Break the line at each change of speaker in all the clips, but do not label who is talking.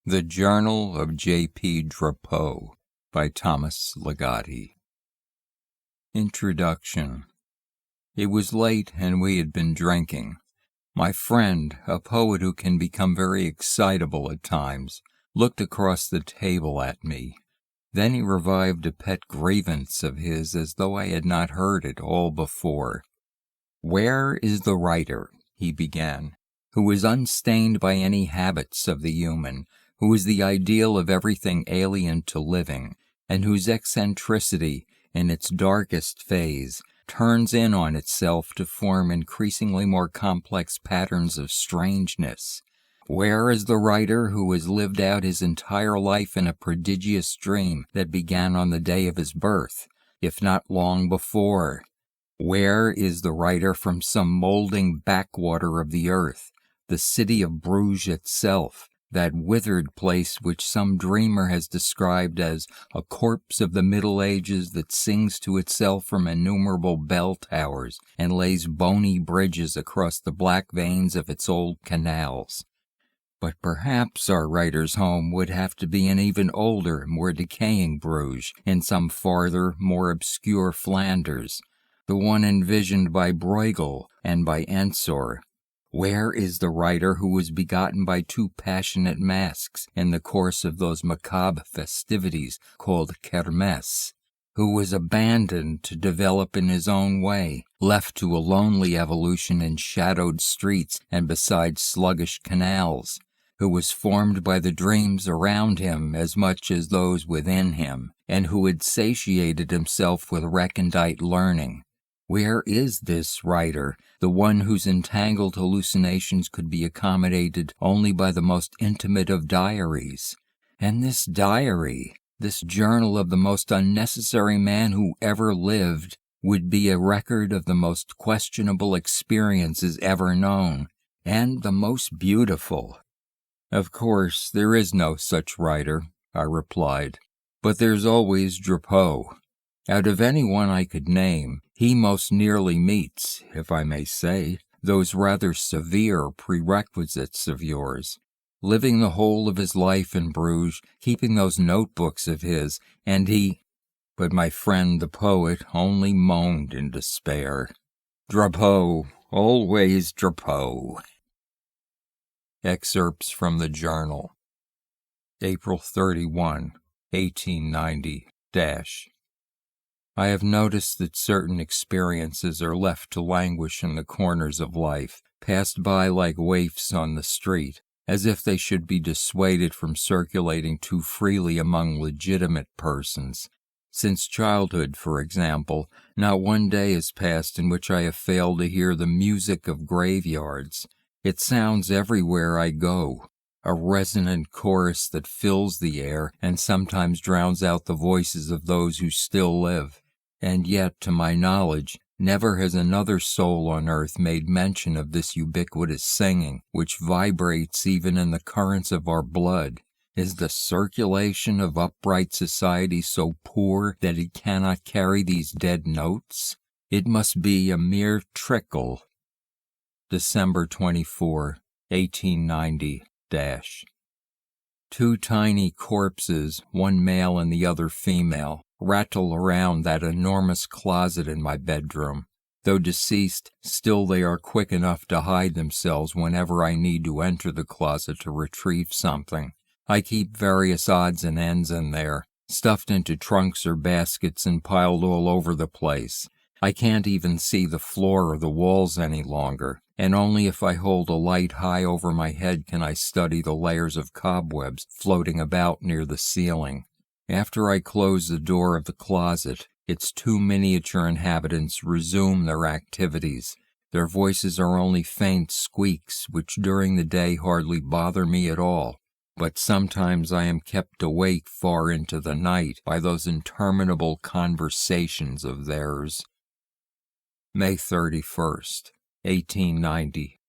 The Journal of JP Drao by Thomas Ligotti. Introduction. It was late and we had been drinking. My friend, a poet who can become very excitable at times, looked across the table at me. Then he revived a pet grievance of his as though I had not heard it all before. "Where is the writer," he began, "who is unstained by any habits of the human, who is the ideal of everything alien to living, and whose eccentricity, in its darkest phase, turns in on itself to form increasingly more complex patterns of strangeness? Where is the writer who has lived out his entire life in a prodigious dream that began on the day of his birth, if not long before? Where is the writer from some molding backwater of the earth, the city of Bruges itself, that withered place which some dreamer has described as a corpse of the Middle Ages that sings to itself from innumerable bell towers and lays bony bridges across the black veins of its old canals? But perhaps our writer's home would have to be an even older, more decaying Bruges, in some farther, more obscure Flanders, the one envisioned by Bruegel and by Ensor. Where is the writer who was begotten by two passionate masks in the course of those macabre festivities called kermesse, who was abandoned to develop in his own way, left to a lonely evolution in shadowed streets and beside sluggish canals, who was formed by the dreams around him as much as those within him, and who had satiated himself with recondite learning? Where is this writer, the one whose entangled hallucinations could be accommodated only by the most intimate of diaries? And this diary, this journal of the most unnecessary man who ever lived, would be a record of the most questionable experiences ever known, and the most beautiful. "Of course, there is no such writer," I replied, "but there's always Drapeau. Out of anyone I could name, he most nearly meets, if I may say, those rather severe prerequisites of yours. Living the whole of his life in Bruges, keeping those notebooks of his, and he—" But my friend the poet only moaned in despair. Drapeau, always Drapeau. Excerpts from the Journal. April 31, 1890 I have noticed that certain experiences are left to languish in the corners of life, passed by like waifs on the street, as if they should be dissuaded from circulating too freely among legitimate persons. Since childhood, for example, not one day has passed in which I have failed to hear the music of graveyards. It sounds everywhere I go, a resonant chorus that fills the air and sometimes drowns out the voices of those who still live. And yet, to my knowledge, never has another soul on earth made mention of this ubiquitous singing, which vibrates even in the currents of our blood. Is the circulation of upright society so poor that it cannot carry these dead notes? It must be a mere trickle. December 24, 1890 Two tiny corpses, one male and the other female, rattle around that enormous closet in my bedroom. Though deceased, still they are quick enough to hide themselves whenever I need to enter the closet to retrieve something. I keep various odds and ends in there, stuffed into trunks or baskets and piled all over the place. I can't even see the floor or the walls any longer, and only if I hold a light high over my head can I study the layers of cobwebs floating about near the ceiling. After I close the door of the closet, its two miniature inhabitants resume their activities. Their voices are only faint squeaks which during the day hardly bother me at all, but sometimes I am kept awake far into the night by those interminable conversations of theirs. May 31st, 1890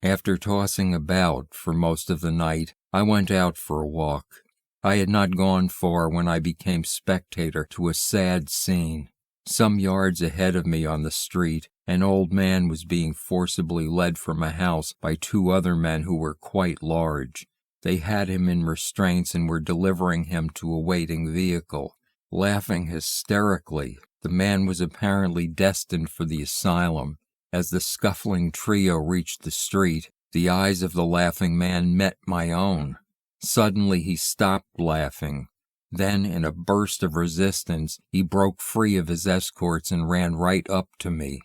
After tossing about for most of the night, I went out for a walk. I had not gone far when I became spectator to a sad scene. Some yards ahead of me on the street, an old man was being forcibly led from a house by two other men who were quite large. They had him in restraints and were delivering him to a waiting vehicle. Laughing hysterically, the man was apparently destined for the asylum. As the scuffling trio reached the street, the eyes of the laughing man met my own. Suddenly he stopped laughing. Then, in a burst of resistance, he broke free of his escorts and ran right up to me.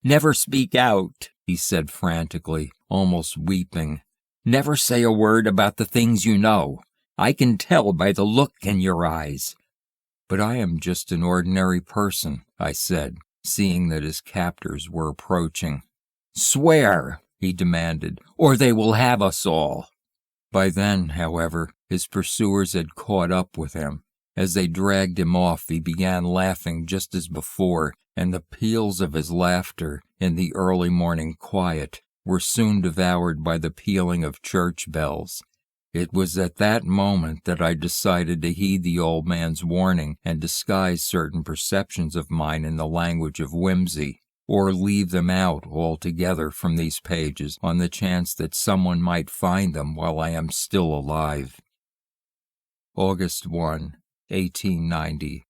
"Never speak out," he said frantically, almost weeping. "Never say a word about the things you know. I can tell by the look in your eyes." "But I am just an ordinary person," I said, seeing that his captors were approaching. "Swear," he demanded, "or they will have us all." By then, however, his pursuers had caught up with him. As they dragged him off, he began laughing just as before, and the peals of his laughter, in the early morning quiet, were soon devoured by the pealing of church bells. It was at that moment that I decided to heed the old man's warning and disguise certain perceptions of mine in the language of whimsy, or leave them out altogether from these pages on the chance that someone might find them while I am still alive. August 1, 1890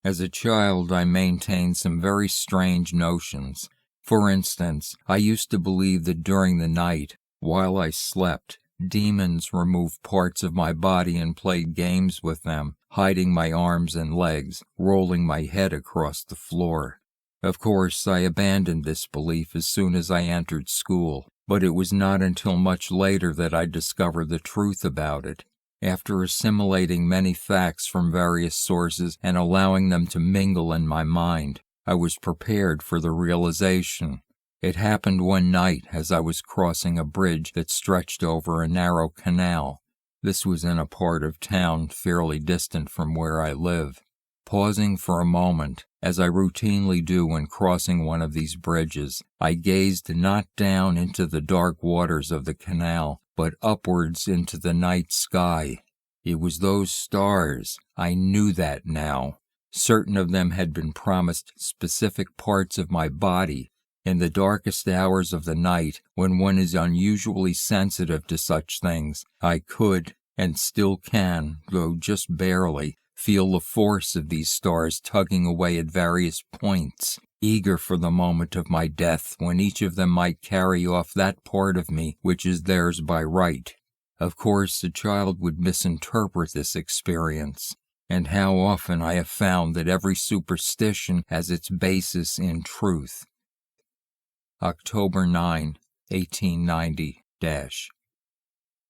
As a child, I maintained some very strange notions. For instance, I used to believe that during the night, while I slept, demons removed parts of my body and played games with them, hiding my arms and legs, rolling my head across the floor. Of course, I abandoned this belief as soon as I entered school, but it was not until much later that I discovered the truth about it. After assimilating many facts from various sources and allowing them to mingle in my mind, I was prepared for the realization. It happened one night as I was crossing a bridge that stretched over a narrow canal. This was in a part of town fairly distant from where I live. Pausing for a moment, as I routinely do when crossing one of these bridges, I gazed not down into the dark waters of the canal, but upwards into the night sky. It was those stars. I knew that now. Certain of them had been promised specific parts of my body. In the darkest hours of the night, when one is unusually sensitive to such things, I could, and still can, though just barely, feel the force of these stars tugging away at various points, eager for the moment of my death when each of them might carry off that part of me which is theirs by right. Of course, a child would misinterpret this experience, and how often I have found that every superstition has its basis in truth. October 9, 1890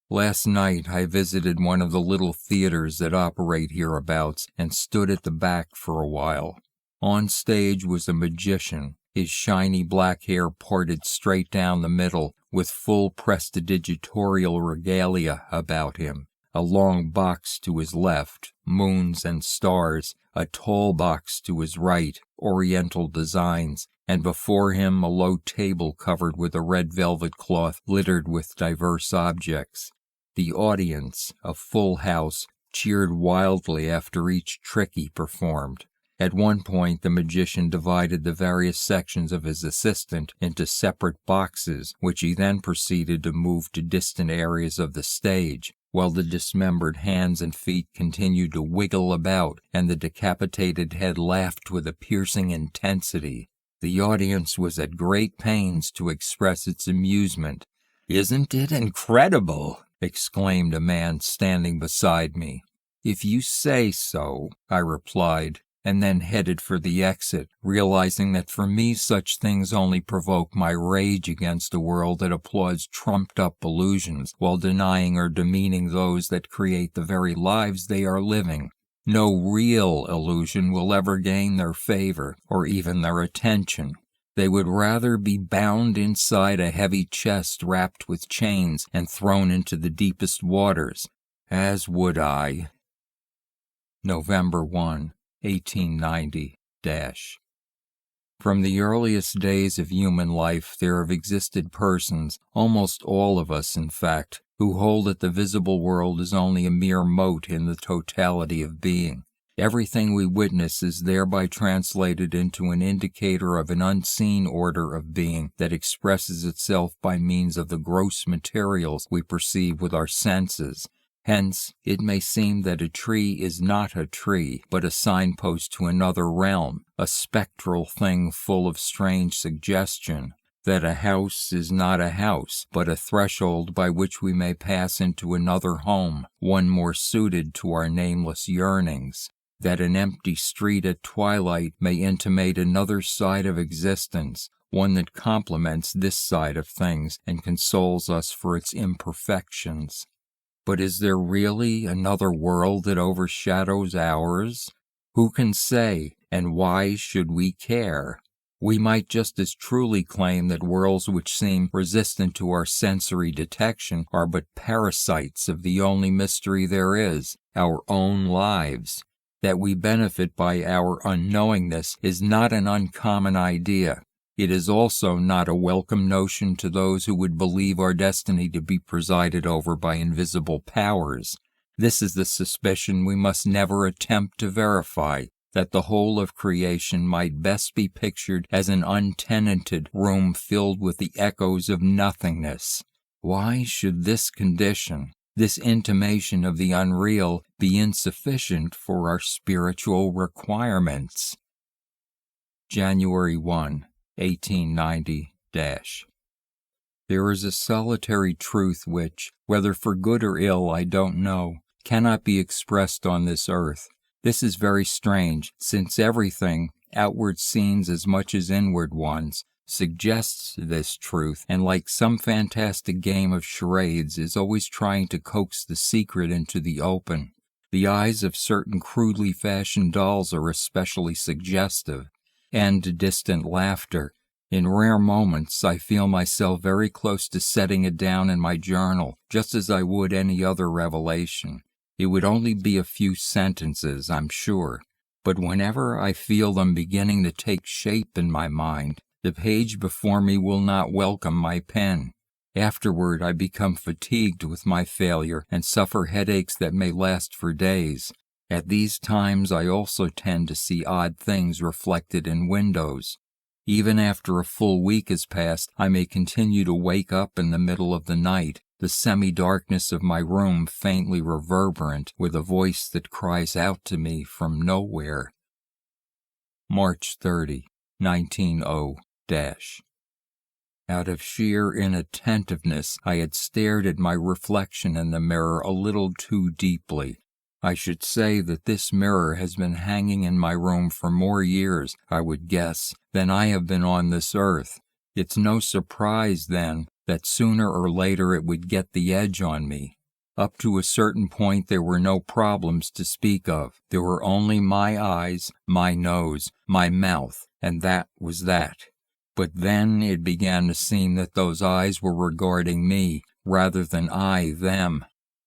Last night I visited one of the little theaters that operate hereabouts and stood at the back for a while. On stage was a magician, his shiny black hair parted straight down the middle, with full prestidigitatorial regalia about him. A long box to his left, moons and stars, a tall box to his right, oriental designs, and before him a low table covered with a red velvet cloth littered with diverse objects. The audience, a full house, cheered wildly after each trick he performed. At one point the magician divided the various sections of his assistant into separate boxes, which he then proceeded to move to distant areas of the stage, while the dismembered hands and feet continued to wiggle about and the decapitated head laughed with a piercing intensity. The audience was at great pains to express its amusement. "Isn't it incredible?" exclaimed a man standing beside me. "If you say so," I replied, and then headed for the exit, realizing that for me such things only provoke my rage against a world that applauds trumped-up illusions while denying or demeaning those that create the very lives they are living. No real illusion will ever gain their favor or even their attention. They would rather be bound inside a heavy chest wrapped with chains and thrown into the deepest waters, as would I. November 1, 1890 From the earliest days of human life there have existed persons, almost all of us in fact, who hold that the visible world is only a mere mote in the totality of being. Everything we witness is thereby translated into an indicator of an unseen order of being that expresses itself by means of the gross materials we perceive with our senses. Hence, it may seem that a tree is not a tree, but a signpost to another realm, a spectral thing full of strange suggestion. That a house is not a house, but a threshold by which we may pass into another home, one more suited to our nameless yearnings. That an empty street at twilight may intimate another side of existence, one that complements this side of things and consoles us for its imperfections. But is there really another world that overshadows ours? Who can say, and why should we care? We might just as truly claim that worlds which seem resistant to our sensory detection are but parasites of the only mystery there is, our own lives. That we benefit by our unknowingness is not an uncommon idea. It is also not a welcome notion to those who would believe our destiny to be presided over by invisible powers. This is the suspicion we must never attempt to verify, that the whole of creation might best be pictured as an untenanted room filled with the echoes of nothingness. Why should this condition, this intimation of the unreal, be insufficient for our spiritual requirements? January 1, 1890 There is a solitary truth which, whether for good or ill I don't know, cannot be expressed on this earth. This is very strange, since everything, outward scenes as much as inward ones, suggests this truth, and like some fantastic game of charades is always trying to coax the secret into the open. The eyes of certain crudely fashioned dolls are especially suggestive, and distant laughter. In rare moments I feel myself very close to setting it down in my journal, just as I would any other revelation. It would only be a few sentences, I'm sure, but whenever I feel them beginning to take shape in my mind, the page before me will not welcome my pen. Afterward I become fatigued with my failure and suffer headaches that may last for days. At these times I also tend to see odd things reflected in windows. Even after a full week has passed, I may continue to wake up in the middle of the night, the semi-darkness of my room faintly reverberant with a voice that cries out to me from nowhere. March 30, 1900. Out of sheer inattentiveness, I had stared at my reflection in the mirror a little too deeply. I should say that this mirror has been hanging in my room for more years, I would guess, than I have been on this earth. It's no surprise, then, that sooner or later it would get the edge on me. Up to a certain point there were no problems to speak of. There were only my eyes, my nose, my mouth, and that was that. But then it began to seem that those eyes were regarding me, rather than I them.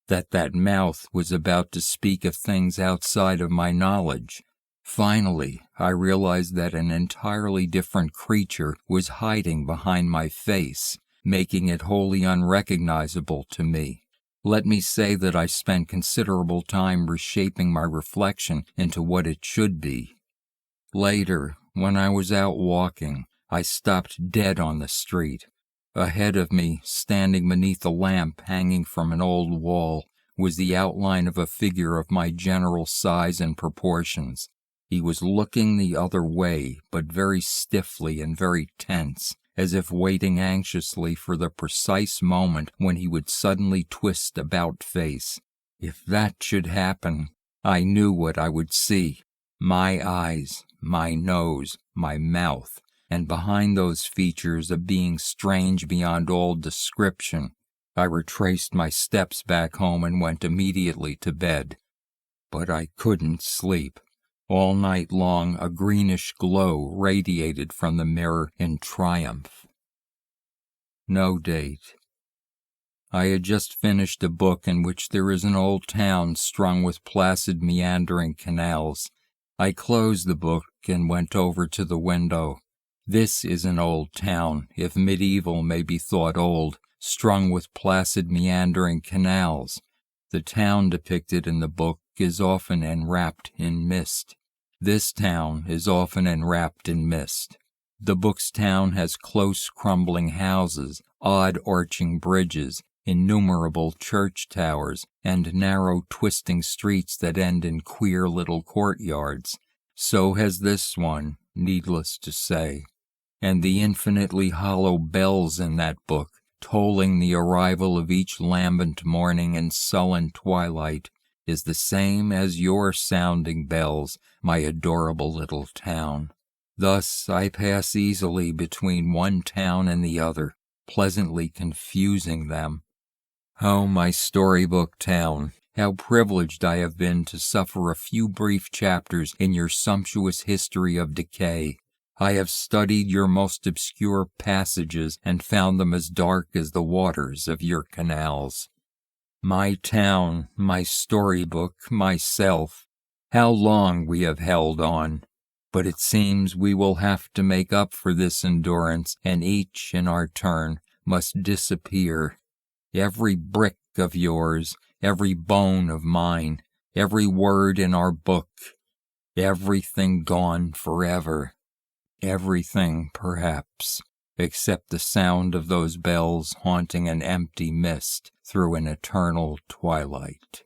That mouth was about to speak of things outside of my knowledge. Finally, I realized that an entirely different creature was hiding behind my face, making it wholly unrecognizable to me. Let me say that I spent considerable time reshaping my reflection into what it should be. Later, when I was out walking, I stopped dead on the street. Ahead of me, standing beneath a lamp hanging from an old wall, was the outline of a figure of my general size and proportions. He was looking the other way, but very stiffly and very tense, as if waiting anxiously for the precise moment when he would suddenly twist about-face. If that should happen, I knew what I would see. My eyes, my nose, my mouth, and behind those features a being strange beyond all description. I retraced my steps back home and went immediately to bed. But I couldn't sleep. All night long a greenish glow radiated from the mirror in triumph. No date. I had just finished a book in which there is an old town strung with placid meandering canals. I closed the book and went over to the window. This is an old town, if medieval may be thought old, strung with placid meandering canals. The town depicted in the book is often enwrapped in mist. This town is often enwrapped in mist. The book's town has close crumbling houses, odd arching bridges, innumerable church towers, and narrow twisting streets that end in queer little courtyards. So has this one, needless to say. And the infinitely hollow bells in that book, tolling the arrival of each lambent morning and sullen twilight, is the same as your sounding bells, my adorable little town. Thus I pass easily between one town and the other, pleasantly confusing them. Oh, my storybook town, how privileged I have been to suffer a few brief chapters in your sumptuous history of decay. I have studied your most obscure passages and found them as dark as the waters of your canals. My town, my storybook, myself, how long we have held on. But it seems we will have to make up for this endurance, and each, in our turn, must disappear. Every brick of yours, every bone of mine, every word in our book, everything gone forever. Everything, perhaps, except the sound of those bells haunting an empty mist through an eternal twilight.